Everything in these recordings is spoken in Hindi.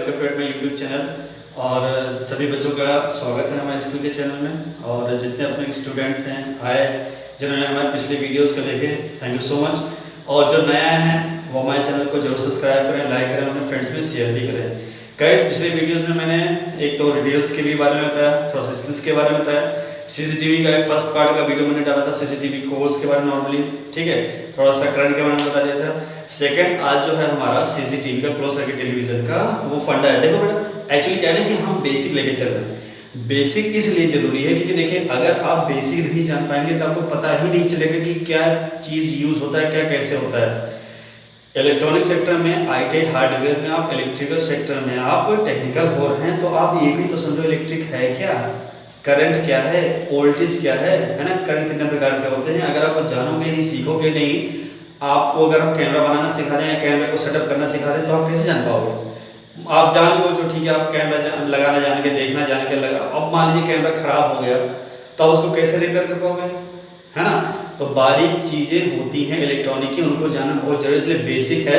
Welcome to my YouTube channel. और सभी बच्चों का स्वागत है हमारे स्कूल के चैनल में। और जितने अपने स्टूडेंट हैं आए, जिन्होंने हमारे पिछले वीडियोस को देखे, थैंक यू सो मच। और जो नया है वो हमारे चैनल को जरूर सब्सक्राइब करें, लाइक करें, अपने फ्रेंड्स में शेयर भी करें। गाइस, पिछले वीडियोस में मैंने एक तो डिटेल्स के भी बारे में बताया, थोड़ा सा स्किल्स के बारे में बताया, सीसीटीवी का एक फर्स्ट पार्ट का वीडियो मैंने डाला था सीसीटीवी कोर्स के बारे में नॉर्मली, ठीक है, थोड़ा सा करंट के बारे में बता दिया था। सेकंड आज जो है हमारा सीसीटीवी का क्लोज सर्किट टेलीविजन का वो फंडा है। देखो बेटा, एक्चुअली क्या है ना कि हम बेसिक लेके चल रहे हैं। बेसिक इसलिए जरूरी है क्योंकि देखिए, अगर आप बेसिक नहीं जान पाएंगे तो आपको पता ही नहीं चलेगा कि क्या चीज़ यूज होता है, क्या कैसे होता है। इलेक्ट्रॉनिक सेक्टर में, आईटी हार्डवेयर में, आप इलेक्ट्रिकल सेक्टर में आप टेक्निकल हो रहे हैं तो आप ये भी तो समझो इलेक्ट्रिक है क्या, करंट क्या है, वोल्टेज क्या है ना, करंट कितने प्रकार के होते हैं। अगर आप जानोगे नहीं, सीखोगे नहीं, आपको अगर हम कैमरा बनाना सिखा दें या कैमरे को सेटअप करना सिखा दें तो आप कैसे जान पाओगे। आप जान लो जो ठीक है, आप कैमरा लगाना जान के, देखना जान के लगा, अब मान लीजिए कैमरा खराब हो गया तो आप उसको कैसे रिपेयर कर पाओगे, है ना। तो बारीक चीज़ें होती हैं इलेक्ट्रॉनिक की, उनको जानना बहुत जरूरी, इसलिए बेसिक है।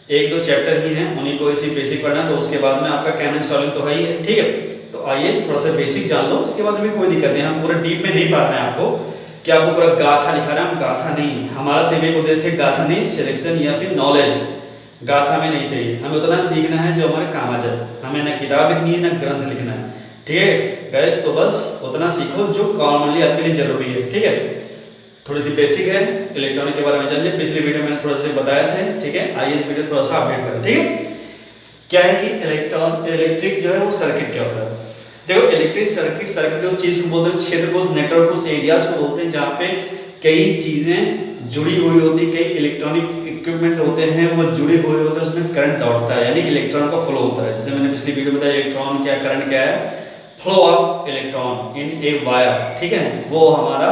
एक दो चैप्टर ही हैं, उन्हीं को इसी बेसिक पढ़ना, तो उसके बाद में आपका कैमरा इंस्टॉलिंग तो है ही है, ठीक है। तो आइए थोड़ा सा बेसिक जान लो, उसके बाद में कोई दिक्कत नहीं। हम पूरा डीप में नहीं पढ़ रहे हैं आपको कि आपको पूरा गाथा लिखा रहे हैं, हम गाथा नहीं, हमारा सिर्फ एक उद्देश्य गाथा नहीं, सिलेक्शन या फिर नॉलेज, गाथा में नहीं चाहिए। हमें उतना सीखना है जो हमारे काम आ जाए, हमें ना किताब लिखनी है ना ग्रंथ लिखना है, ठीक है गाइस। तो बस उतना सीखो जो कॉमनली आपके लिए जरूरी है, ठीक है। थोड़ी सी बेसिक है इलेक्ट्रॉनिक के बारे में जानिए, पिछले वीडियो मैंने थोड़ा सा बताया था, ठीक है। आइए इस वीडियो थोड़ा सा अपडेट करें, ठीक है। क्या है कि इलेक्ट्रिक जो है वो सर्किट क्या होता है। देखो, इलेक्ट्रिक सर्किट, सर्किट उस चीज को बोलते हैं, क्षेत्र को, उस नेटवर्क को, उस एरियाज को बोलते हैं जहाँ पे कई चीजें जुड़ी हुई होती है, कई इलेक्ट्रॉनिक इक्विपमेंट होते हैं वो जुड़े हुए होते हैं, उसमें करंट दौड़ता है, यानी इलेक्ट्रॉन का फ्लो होता है। जैसे मैंने पिछली वीडियो में बताया इलेक्ट्रॉन क्या, करंट क्या है, flow of electron in a wire, ठीक है, वो हमारा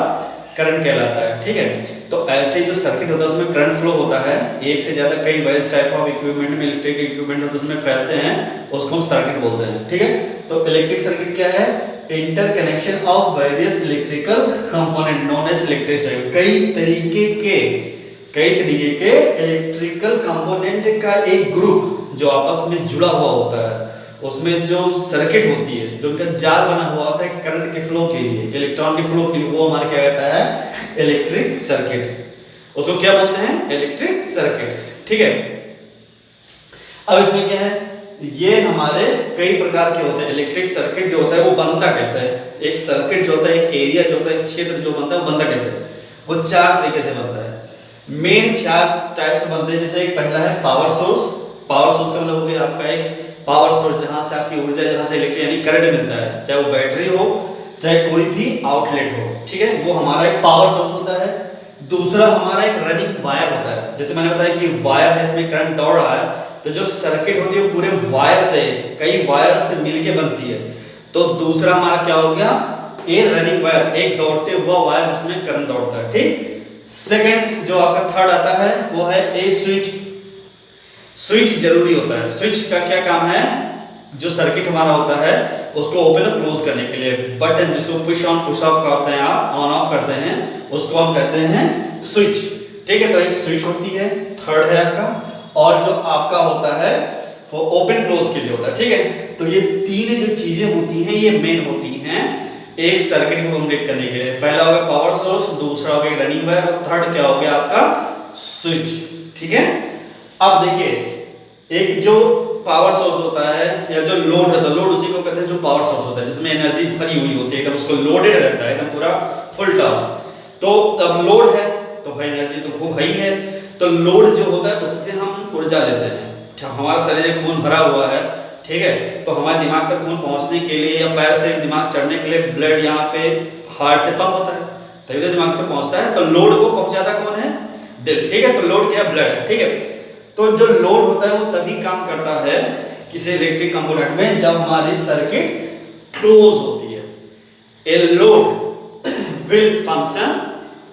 करंट कहलाता है, ठीक है। तो ऐसे जो सर्किट होता है उसमें करंट फ्लो होता है, एक से ज्यादा कई वेरियस टाइप ऑफ इक्विपमेंट में, इलेक्ट्रिक इक्विपमेंट होते हैं उसमें फैलते हैं, उसको हम सर्किट बोलते हैं, ठीक है। तो इलेक्ट्रिक सर्किट क्या है, interconnection of various electrical component known as electric circuit. कई तरीके के इलेक्ट्रिकल कंपोनेंट का एक ग्रुप जो आपस में जुड़ा हुआ होता है, उसमें जो सर्किट होती है, जो उनका जाल बना हुआ होता है करंट के फ्लो के लिए, इलेक्ट्रॉन के फ्लो के लिए, वो हमारा क्या कहता है, इलेक्ट्रिक सर्किट। उसको क्या बोलते हैं, इलेक्ट्रिक सर्किट, ठीक है। अब इसमें क्या है, ये हमारे कई प्रकार के होते हैं। इलेक्ट्रिक सर्किट जो होता है वो बनता कैसे है, एक सर्किट जो होता है, एक एरिया जो होता है, एक क्षेत्र जो बनता है वो बनता कैसे है, वो चार तरीके से बनता है। मेन चार टाइप से बनते हैं। जैसे एक पहला है पावर सोर्स। पावर सोर्स का मतलब हो गया आपका एक पावर सोर्स, जहां से आपकी ऊर्जा, जहां से इलेक्ट्रिक यानी करंट मिलता है, चाहे वो बैटरी हो, चाहे कोई भी आउटलेट हो, ठीक है, वो हमारा एक पावर सोर्स होता है। दूसरा हमारा एक रनिंग वायर होता है। जैसे मैंने बताया कि वायर है, इसमें करंट दौड़ रहा है, तो जो सर्किट होती है पूरे वायर से, कई वायर से मिलके बनती है। तो दूसरा हमारा क्या हो गया, ए रनिंग वायर, एक दौड़ते हुआ वायर जिसमें करंट दौड़ता है, ठीक। सेकंड जो आपका थर्ड आता है वो है ए स्विच। स्विच जरूरी होता है। स्विच का क्या काम है, जो सर्किट हमारा होता है उसको ओपन और क्लोज करने के लिए बटन, जिसको पुश ऑन पुश ऑफ करते हैं आप, ऑन ऑफ करते हैं, उसको हम कहते हैं स्विच, ठीक है। तो एक स्विच होती है, थर्ड है आपका, और जो आपका होता है वो ओपन क्लोज के लिए होता है, ठीक है। तो ये तीन जो चीजें होती हैं ये मेन होती हैं एक सर्किट को कंप्लीट करने के लिए। पहला होगा पावर सोर्स, दूसरा होगा रनिंग वायर, और थर्ड क्या हो गया आपका स्विच, ठीक है। अब देखिए, एक जो पावर सोर्स होता है या जो लोड होता है, लोड उसी को कहते हैं जो पावर सोर्स होता है, जिसमें एनर्जी भरी हुई होती है, एकदम उसको लोडेड रहता है, एकदम पूरा फुल टास्क। तो अब लोड है तो भाई एनर्जी तो खूब ही है। तो लोड जो होता है उससे हम ऊर्जा लेते हैं। हमारा शरीर में खून भरा हुआ है, ठीक है, तो हमारे दिमाग तक खून पहुंचने के लिए या पैर से दिमाग चढ़ने के लिए ब्लड यहाँ पे हार्ट से पंप होता है, तभी तो दिमाग तक पहुंचता है। तो लोड को पहुंचाता कौन है, दिल, ठीक है। तो लोड क्या है, ब्लड है, ठीक है। तो जो लोड होता है वो तभी काम करता है किसी इलेक्ट्रिक कंपोनेंट में जब हमारी सर्किट क्लोज होती है। A load will function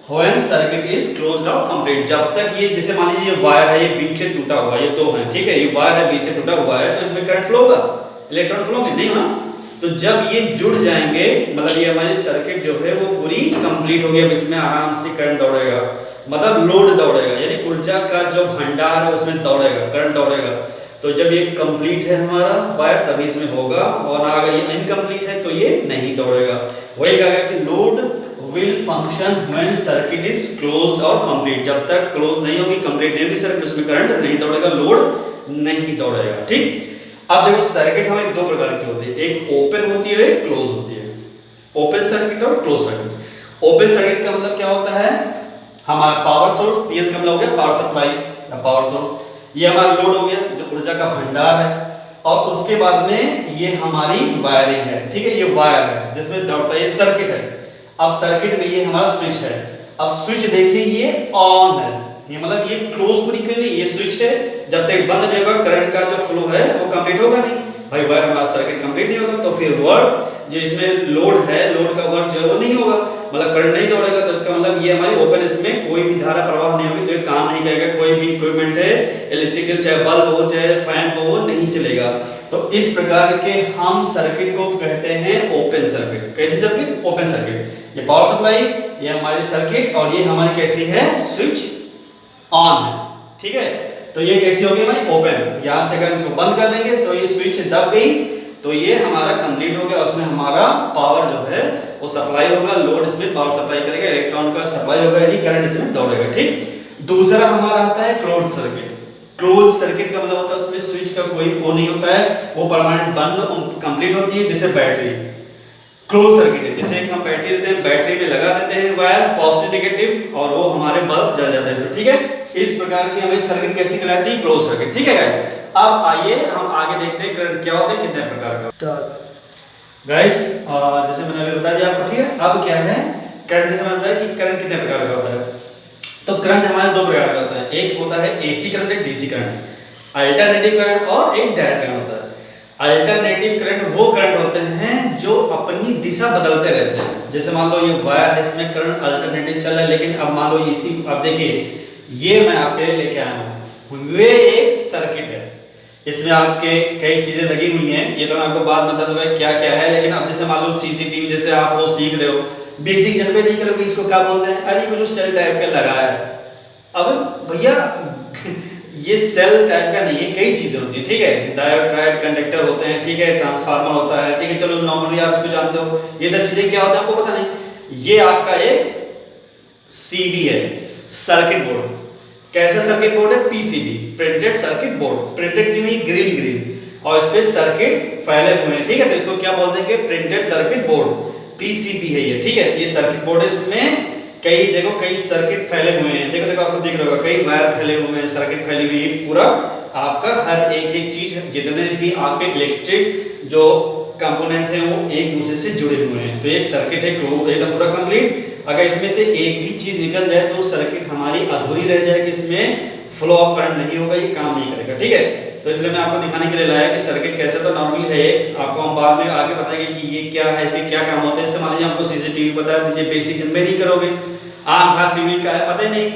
when circuit is closed out complete. जब तक ये, जैसे मान लीजिए ये वायर है, ये बीच से टूटा हुआ, ये दो है, ठीक है, ये वायर है बीच से टूटा हुआ है, तो इसमें करंट फ्लो होगा, इलेक्ट्रॉन फ्लो होंगे, नहीं होना। तो जब ये जुड़ जाएंगे, मतलब ये हमारी सर्किट जो है वो पूरी कंप्लीट हो गई, अब इसमें आराम से करंट दौड़ेगा, मतलब लोड दौड़ेगा, यानी ऊर्जा का जो भंडार है उसमें दौड़ेगा, करंट दौड़ेगा। तो जब ये कंप्लीट है हमारा वायर तभी इसमें होगा, और अगर ये इनकम्प्लीट है तो ये नहीं दौड़ेगा। वही कहा गया कि load will function when circuit is closed और कंप्लीट। जब तक क्लोज नहीं होगी, कंप्लीट नहीं होगी सर्किट, उसमें करंट नहीं दौड़ेगा, लोड नहीं दौड़ेगा। ठीक, अब देखो सर्किट हमें दो प्रकार की होती है, एक ओपन होती है, एक क्लोज होती है। ओपन सर्किट और क्लोज सर्किट। ओपन सर्किट का मतलब क्या होता है, हमारा पावर सोर्स, पीएस का मतलब हो गया पावर सप्लाई या पावर सोर्स, ये हमारा लोड हो गया जो ऊर्जा का भंडार है, और उसके बाद में ये हमारी वायरिंग है। ठीक है, ये वायर है जिसमें दौड़ता है, ये सर्किट है। अब सर्किट में ये हमारा स्विच है। अब स्विच देखिए ये ऑन है, ये मतलब ये क्लोज पूरी कर रही है, ये स्विच है, जब तक बंद नहीं होगा करंट का जो फ्लो है वो कंप्लीट होगा नहीं भाई, वायर हमारा सर्किट कंप्लीट नहीं होगा, तो फिर वर्क जो इसमें लोड है, लोड का वर्क जो है वो नहीं होगा, मतलब करंट नहीं दौड़ेगा। तो इसका मतलब ये हमारी ओपन, इसमें कोई भी धारा प्रवाह नहीं होगी, तो ये काम नहीं करेगा, कोई भी इक्विपमेंट है इलेक्ट्रिकल, चाहे बल्ब हो चाहे फैन हो, वो नहीं चलेगा। तो इस प्रकार के हम सर्किट को कहते हैं ओपन सर्किट। कैसी सर्किट? Open circuit. ये पावर सप्लाई, ये हमारी सर्किट, और ये हमारी कैसी है, स्विच ऑन है। ठीक है, तो ये कैसी होगी भाई, ओपन। यहां से अगर इसको बंद कर देंगे तो ये स्विच दब गई, तो ये हमारा कंप्लीट हो गया, उसमें हमारा पावर जो है वो सप्लाई होगा, लोड इसमें पावर सप्लाई करेगा, इलेक्ट्रॉन का सप्लाई होगा, यानी करंट इसमें दौड़ेगा। ठीक, दूसरा हमारा आता है क्लोज सर्किट। क्लोज सर्किट का मतलब होता है उसमें स्विच का कोई वो नहीं होता है, वो परमानेंट बंद कंप्लीट होती है, जैसे बैटरी। क्लोज सर्किट है, जैसे एक हम बैटरी देते हैं, बैटरी में लगा देते हैं वायर पॉजिटिव नेगेटिव, और वो हमारे बल्ब जल जाते हैं। ठीक है, इस प्रकार की हमें सर्किट कैसी कहलाती है, क्लोज सर्किट। ठीक है गाइस, अब आइए हम आगे देखते हैं करंट क्या होता है, कितने प्रकार का। गाइस जैसे मैंने अभी बता दिया आपको, ठीक है, अब क्या है करंट, जैसे मैंने बताया कि करंट कितने प्रकार का होता है। तो करंट हमारे दो प्रकार का होता है, एक होता है एसी करंट, एक डीसी करंट, अल्टरनेटिव करंट और एक डायरेक्ट करंट होता है। अल्टरनेटिव करंट वो करंट होते हैं जो अपनी दिशा बदलते रहते हैं। जैसे मान लो ये वायर है, इसमें करंट अल्टरनेटिव चल रहा है, लेकिन अब मान लो इसी, अब देखिए ये मैं आपके लिए लेके आया हूँ, वे एक सर्किट है, इसमें आपके कई चीजें लगी हुई हैं, ये तो मैं आपको बाद में बताऊंगा क्या क्या है। लेकिन अब जैसे मान लो सीसीटीवी, जैसे आप वो सीख रहे हो, बेसिक जन पे नहीं करोगे, इसको क्या बोलते हैं, अरे कुछ सेल टाइप का लगाया है। अब भैया ये सेल टाइप का नहीं है, कई चीजें होती है। ठीक है, डायोड, ट्रायोड, कंडक्टर होते हैं, ठीक है, ट्रांसफार्मर होता है, ठीक है, चलो नॉर्मली आप इसको जानते हो, ये सब चीजें क्या होता है आपको पता नहीं। ये आपका एक सीबी है, सर्किट बोर्ड। कैसा सर्किट बोर्ड है, PCB, printed circuit board. Printed की हुई ग्रीन ग्रीन, और इस पे सर्किट फैले हुए हैं। ठीक है, तो इसको क्या बोलते हैं कि प्रिंटेड सर्किट बोर्ड, पीसीबी है ये। ठीक है, ये सर्किट बोर्ड है, इसमें कई देखो कई सर्किट फैले हुए हैं, देखो देखो आपको दिख रहा होगा, कई वायर फैले हुए हैं, सर्किट फैली हुई है, पूरा आपका हर एक एक चीज, जितने भी आपके इलेक्ट्रिक जो कंपोनेंट हैं वो एक दूसरे से जुड़े हुए हैं, तो एक सर्किट है एकदम पूरा कंप्लीट। अगर इसमें से एक भी चीज निकल जाए तो सर्किट हमारी अधूरी रह जाएगी, इसमें फ्लो ऑफ करंट नहीं होगा, ये काम नहीं करेगा। ठीक है, तो इसलिए मैं आपको दिखाने के लिए लाया कि सर्किट कैसे, तो नॉर्मली है, आपको हम बाद में आगे बताएंगे कि ये क्या है, इसके क्या काम होते हैं। जैसे मान लीजिए आपको सीसीटीवी बता दीजिए, बेसिक जन में नहीं करोगे, आम खा सीढ़ी का है, पता ही नहीं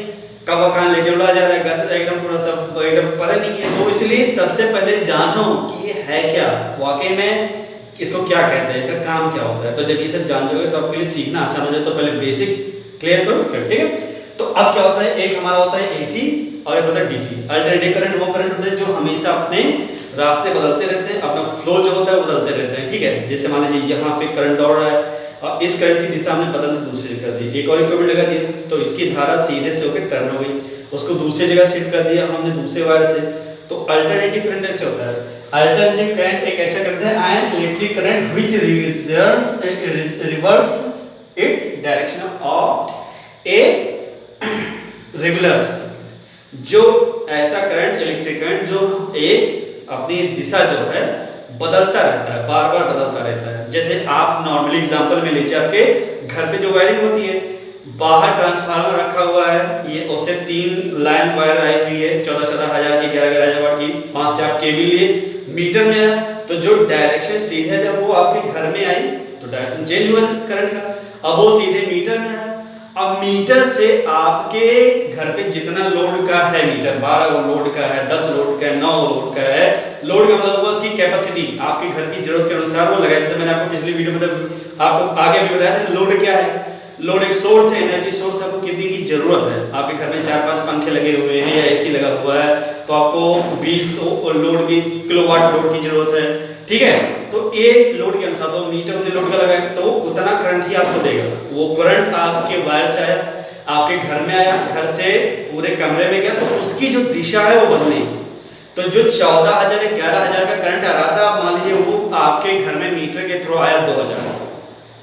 कब कहां लेके उड़ा जा रहा है, एकदम पूरा सब एकदम पता नहीं है। तो इसलिए सबसे पहले जानो कि ये है क्या, वाकई में इसको क्या कहते हैं, इसका काम क्या होता है। तो जब ये सब जान जाओगे तो आपके लिए सीखना आसान हो जाए। तो पहले बेसिक क्लियर करो फिर। ठीक है, तो अब क्या होता है, एक हमारा होता है एसी और एक होता है डीसी। अल्टरनेटिव करंट वो करंट होते हैं जो हमेशा अपने रास्ते बदलते रहते हैं, अपना फ्लो जो होता है बदलते रहते हैं। ठीक है, जैसे मान लीजिए यहाँ पे करंट दौड़ रहा है, और इस करंट की दिशा हमने बदल दूसरी जगह दी, एक और इक्विपमेंट लगा दिया, तो इसकी धारा सीधे से होकर टर्न हो गई, उसको दूसरी जगह शिफ्ट कर दिया हमने दूसरे वायर से। तो अल्टरनेटिव करंट ऐसे होता है। अल्टरनेटिव करंट एक ऐसा करंट है, an electric current which reverse its direction of a regular circuit. जो ऐसा करंट, इलेक्ट्रिक करंट जो एक अपनी दिशा जो है बदलता रहता है, बार बार बदलता रहता है। जैसे आप नॉर्मली एग्जांपल में लीजिए, आपके घर पे जो वायरिंग होती है, बाहर ट्रांसफार्मर रखा हुआ है, ये उससे 3 लाइन वायर आई हुई है, 14-14 हजार की, 11-11 वाट की, वहां से आप केबल लिए, मीटर में आया, तो जो डायरेक्शन सीधे जब वो आपके घर में आई तो डायरेक्शन चेंज हुआ करंट का, अब वो सीधे मीटर में आया। अब मीटर से आपके घर पे जितना लोड का है, मीटर 12 लोड का है, 10 लोड का है, 9 लोड का है, लोड का मतलब हुआ उसकी कैपेसिटी, आपके घर की जरूरत के अनुसार वो लगाए। जैसे मैंने आपको पिछली वीडियो में आपको आगे भी बताया था लोड क्या है, लोड एक सोर्स है, एनर्जी सोर्स, आपको कितनी की जरूरत है। आपके घर में 4-5 पंखे लगे हुए हैं या एसी लगा हुआ है तो आपको 20 लोड की किलोवाट लोड की जरूरत है, ठीक है। तो ये लोड के अनुसार तो मीटर उतने लोड का लगाए तो उतना करंट ही आपको देगा। वो करंट आपके वायर से आया, आपके घर में आया, घर से पूरे कमरे में गया, तो उसकी जो दिशा है वो बदली। तो जो 14,000 या 11,000 का करंट आ रहा था, मान लीजिए वो आपके घर में मीटर के थ्रू आया 2,000,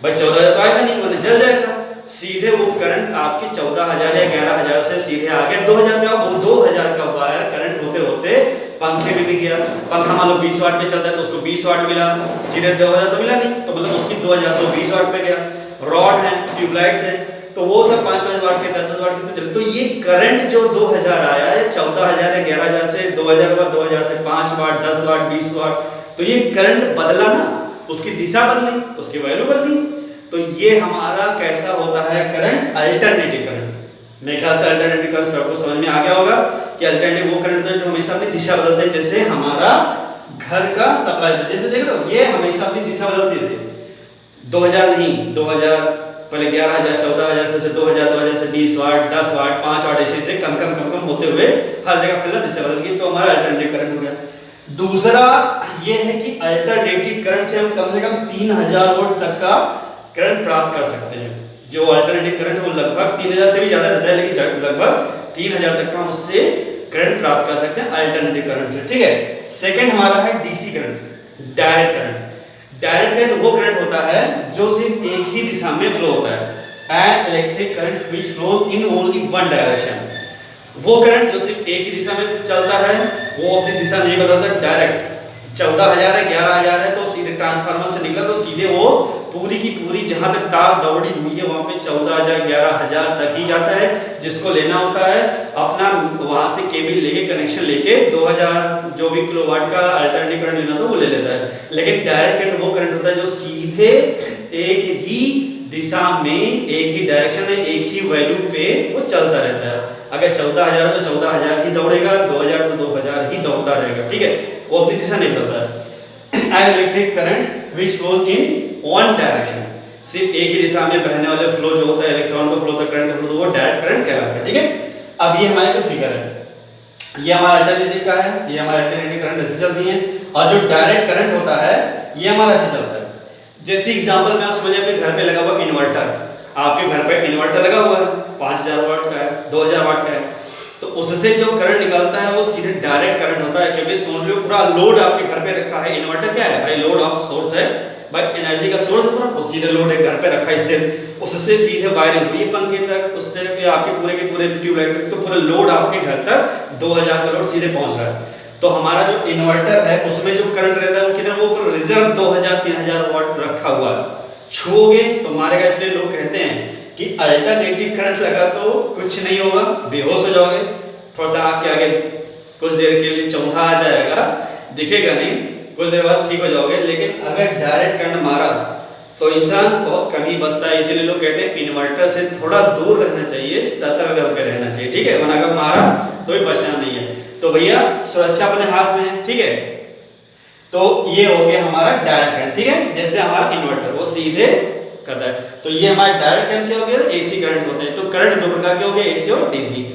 भाई 14,000 तो आएगा नहीं, मैंने जल जाएगा। सीधे वो करंट आपके 14,000 या 11,000 से सीधे आगे 2,000 में, वो 2,000 का वायर करंट होते होते पंखे में भी गया। पंखा मान लो 20 वाट में चलता है तो उसको 20 वाट मिला, सीधे 2,000 तो मिला नहीं, तो मतलब उसकी 2,000 से 20 वाट पे गया। रॉड है, ट्यूबलाइट्स है, तो वो सब 5-5 वाट के 10-10 वाट के तो चले। तो ये करंट जो 2,000 आया है, 14,000 या 11,000 से 2,000 हुआ, 2,000 से 5 वाट, 10 वाट, 20 वाट, तो ये करंट बदला ना, उसकी दिशा बदली, उसकी वैल्यू बदली। तो ये हमारा कैसा होता है करंट, अल्टरनेटिव करंट। मेरे ख्याल से अल्टरनेटिव करंट सबको समझ में आ गया होगा कि अल्टरनेटिव वो करंट है जो हमेशा अपनी दिशा बदलते हैं। जैसे हमारा घर का सप्लाई, जैसे देख रहे हो ये हमेशा अपनी दिशा बदलती रहती है। 2,000 नहीं, 2,000 पहले 11,000, 14,000, फिर से 2,000, 2,000 से 20 वाट, 10 वाट, 5 वाट, ऐसे कम कम होते हुए हर जगह पहले दिशा बदल गई, तो हमारा अल्टरनेटिव करंट हो गया। दूसरा ये है कि अल्टरनेटिव करंट से हम कम से कम 3,000 वोल्ट तक का करंट प्राप्त कर सकते हैं। जो अल्टरनेटिव करंट है वो लगभग 3,000 से भी ज्यादा रहता है, लेकिन लगभग 3,000 तक का हम उससे करंट प्राप्त कर सकते हैं अल्टरनेटिव करंट से, ठीक है। सेकंड हमारा है DC current, direct current. Direct current वो करंट होता है जो सिर्फ एक ही दिशा में फ्लो होता है, an electric current which flows in only one direction. वो करंट जो सिर्फ एक ही दिशा में चलता है, वो अपनी दिशा नहीं बदलता, डायरेक्ट 14,000 है, 11,000 है, तो सीधे ट्रांसफार्मर से निकला तो सीधे वो पूरी की पूरी जहां तक तार दौड़ी हुई है वहां पे 14,000, 11,000 तक ही जाता है। जिसको लेना होता है अपना वहां से केबल लेके कनेक्शन लेके 2,000 जो भी किलोवाट का अल्टरनेटिव करंट लेना तो वो ले लेता है। लेकिन डायरेक्ट करंट वो करंट होता है जो सीधे एक ही दिशा में, एक ही डायरेक्शन में, एक ही वैल्यू पे वो चलता रहता है। अगर 14,000 तो 14,000 ही दौड़ेगा, 2,000 तो 2,000 ही दौड़ता रहेगा, ठीक है, वो अपनी दिशा नहीं बदलता है। An electric current which flows in one direction, सिर्फ एक ही दिशा में बहने वाले फ्लो जो होता है, इलेक्ट्रॉन का फ्लो होता है, करंट का फ्लो, तो वो डायरेक्ट करंट कहलाता है, ठीक है। अब ये हमारे को फिगर है, ये हमारा अल्टरनेटिव का है, ये हमारा अल्टरनेटिव करंट ऐसे चलती है, और जो डायरेक्ट करंट होता है ये हमारा ऐसे चलता है। जैसे एग्जांपल में आप समझिए आपके घर पे लगा हुआ इन्वर्टर, आपके घर पे इन्वर्टर लगा हुआ है, 5,000 वाट का है, 2,000 वाट का है, तो उससे जो करंट निकलता है वो सीधे डायरेक्ट करंट होता है। क्योंकि समझ लो पूरा लोड आपके घर पे रखा है, इन्वर्टर क्या है भाई, लोड ऑफ सोर्स है भाई, एनर्जी का सोर्स है पूरा, वो सीधे लोड है घर पे रखा है स्थिर, उससे सीधे वायरिंग हुई है पंखे तक, उससे आपके पूरे के पूरे ट्यूबलाइट तक, तो पूरा लोड आपके घर तक 2,000 का लोड सीधे पहुंच रहा है। तो हमारा जो इन्वर्टर है उसमें जो करंट रहता है वो कितना, वो पूरा रिजर्व 2,000-3,000 वाट रखा हुआ है, छूओगे तो मारेगा। इसलिए लोग कहते हैं कि अल्टरनेटिव करंट लगा तो कुछ नहीं होगा, बेहोश हो जाओगे, थोड़ा सा आग के आगे कुछ देर के लिए चौंधा आ जाएगा, दिखेगा नहीं, कुछ देर बाद ठीक हो जाओगे। लेकिन अगर डायरेक्ट करंट मारा तो इंसान बहुत कम ही बचता है। इसीलिए लोग कहते हैं इन्वर्टर से थोड़ा दूर रहना चाहिए, सतर्क होकर रहना चाहिए, ठीक है, वरना अगर मारा तो भी बचना नहीं है। तो भैया सुरक्षा अपने हाथ में है, ठीक है। तो ये हो गया हमारा डायरेक्ट करंट, ठीक है, जैसे हमारा इन्वर्टर वो सीधे करता है। तो ये हमारा डायरेक्ट करंट क्या हो गया, एसी करंट होता है। तो करंट दो प्रकार के हो गए, एसी और डीसी।